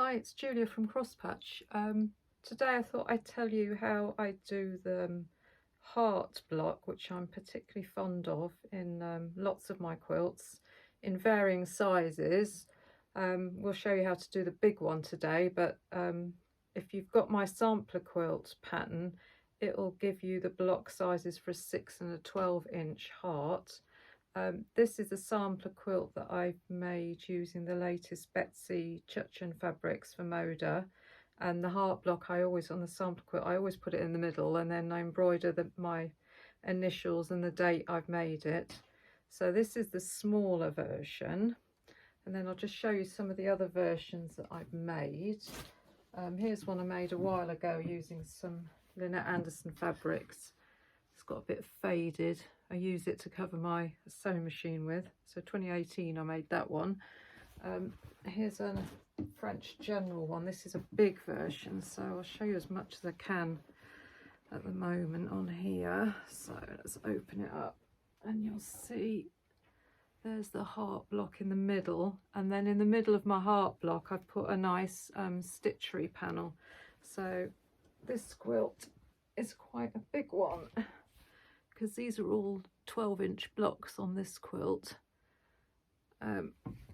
Hi, it's Julia from Crosspatch. Today I thought I'd tell you how I do the heart block, which I'm particularly fond of in lots of my quilts in varying sizes. We'll show you how to do the big one today, but if you've got my sampler quilt pattern, it'll give you the block sizes for a 6 and a 12-inch heart. This is a sampler quilt that I've made using the latest Betsy Chuchan fabrics for Moda, and the heart block on the sampler quilt I always put it in the middle, and then I embroider my initials and the date I've made it. So this is the smaller version, and then I'll just show you some of the other versions that I've made. Here's one I made a while ago using some Lynette Anderson fabrics. It's got a bit faded. I use it to cover my sewing machine with. So 2018 I made that one. Here's a French general one. This is a big version, so I'll show you as much as I can at the moment on here. So let's open it up and you'll see there's the heart block in the middle, and then in the middle of my heart block I've put a nice stitchery panel. So this quilt is quite a big one, because these are all 12-inch blocks on this quilt.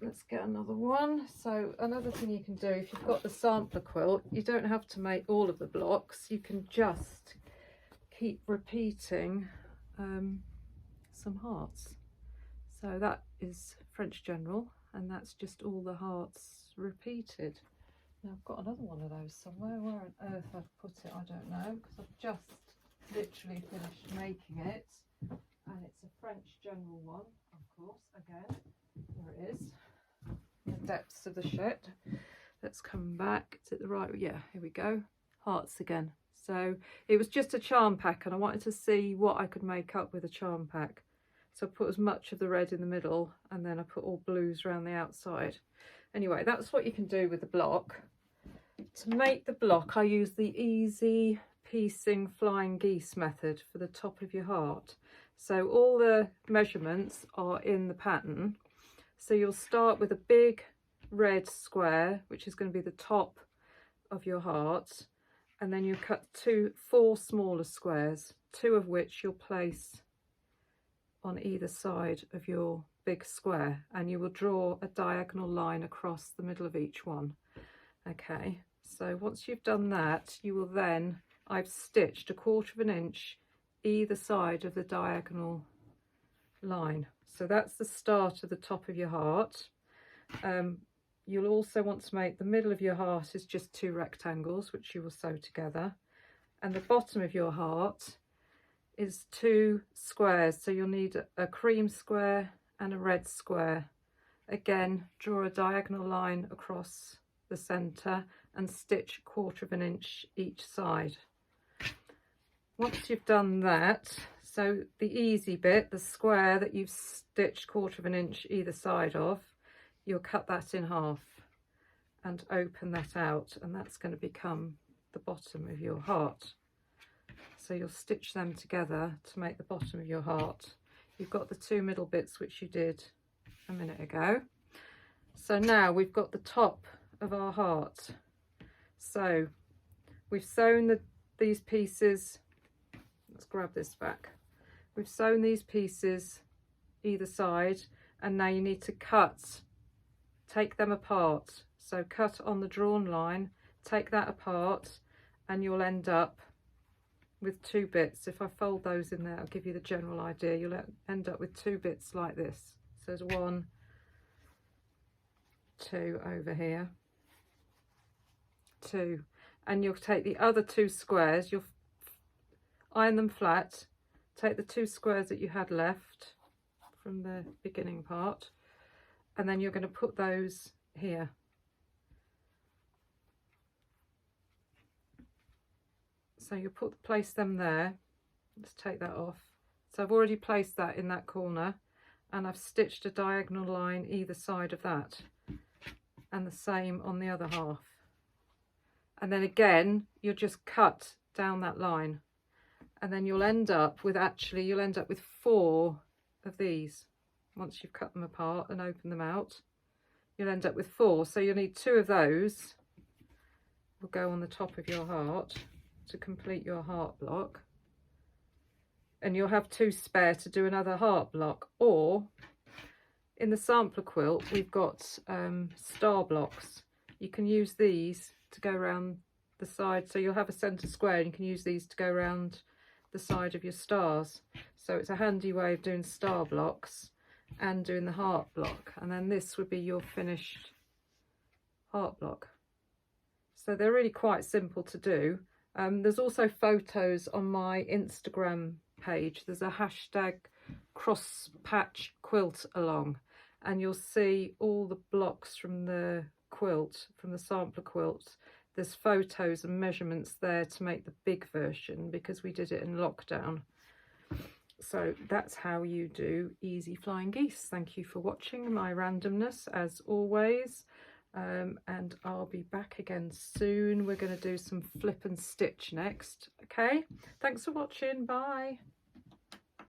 Let's get another one. So another thing you can do, if you've got the sampler quilt, you don't have to make all of the blocks. You can just keep repeating some hearts. So that is French general, and that's just all the hearts repeated. Now I've got another one of those somewhere. Where on earth I've put it, I don't know, because I've just literally finished making it, and it's a French general one, of course. Again, there it is, in the depths of the shed. Let's come back. Is it the right? Yeah, here we go. Hearts again. So it was just a charm pack, and I wanted to see what I could make up with a charm pack. So I put as much of the red in the middle, and then I put all blues around the outside. Anyway, that's what you can do with the block. To make the block, I use the easy piecing flying geese method for the top of your heart. So all the measurements are in the pattern. So you'll start with a big red square, which is going to be the top of your heart, and then you cut 4 smaller squares, 2 of which you'll place on either side of your big square, and you will draw a diagonal line across the middle of each one. Okay, so once you've done that, you will then, I've stitched 1/4 inch either side of the diagonal line. So that's the start of the top of your heart. You'll also want to make the middle of your heart is just 2 rectangles, which you will sew together, and the bottom of your heart is 2 squares. So you'll need a cream square and a red square. Again, draw a diagonal line across the center and stitch 1/4 inch each side. Once you've done that, so the easy bit, the square that you've stitched 1/4 inch either side of, you'll cut that in half and open that out, and that's going to become the bottom of your heart. So you'll stitch them together to make the bottom of your heart. You've got the 2 middle bits which you did a minute ago. So now we've got the top of our heart. So we've sewn these pieces. Let's grab this back. We've sewn these pieces either side, and now you need to take them apart. So cut on the drawn line, take that apart, and you'll end up with 2 bits. If I fold those in there, I'll give you the general idea. You'll end up with 2 bits like this. So there's 1, 2 over here, 2, and you'll take the other 2 squares, you'll iron them flat, take the 2 squares that you had left from the beginning part, and then you're going to put those here. So you place them there. Let's take that off. So I've already placed that in that corner, and I've stitched a diagonal line either side of that, and the same on the other half. And then again, you'll just cut down that line, and then you'll end up with 4 of these. Once you've cut them apart and opened them out, you'll end up with 4. So you'll need 2 of those will go on the top of your heart to complete your heart block, and you'll have 2 spare to do another heart block. Or in the sampler quilt we've got star blocks. You can use these to go around the side, so you'll have a centre square and you can use these to go around the side of your stars. So it's a handy way of doing star blocks and doing the heart block, and then this would be your finished heart block. So they're really quite simple to do. There's also photos on my Instagram page. There's a hashtag cross patch quilt along, and you'll see all the blocks from the quilt, from the sampler quilt. There's photos and measurements there to make the big version because we did it in lockdown. So that's how you do easy flying geese. Thank you for watching my randomness as always, and I'll be back again soon. We're going to do some flip and stitch next. Okay, thanks for watching. Bye.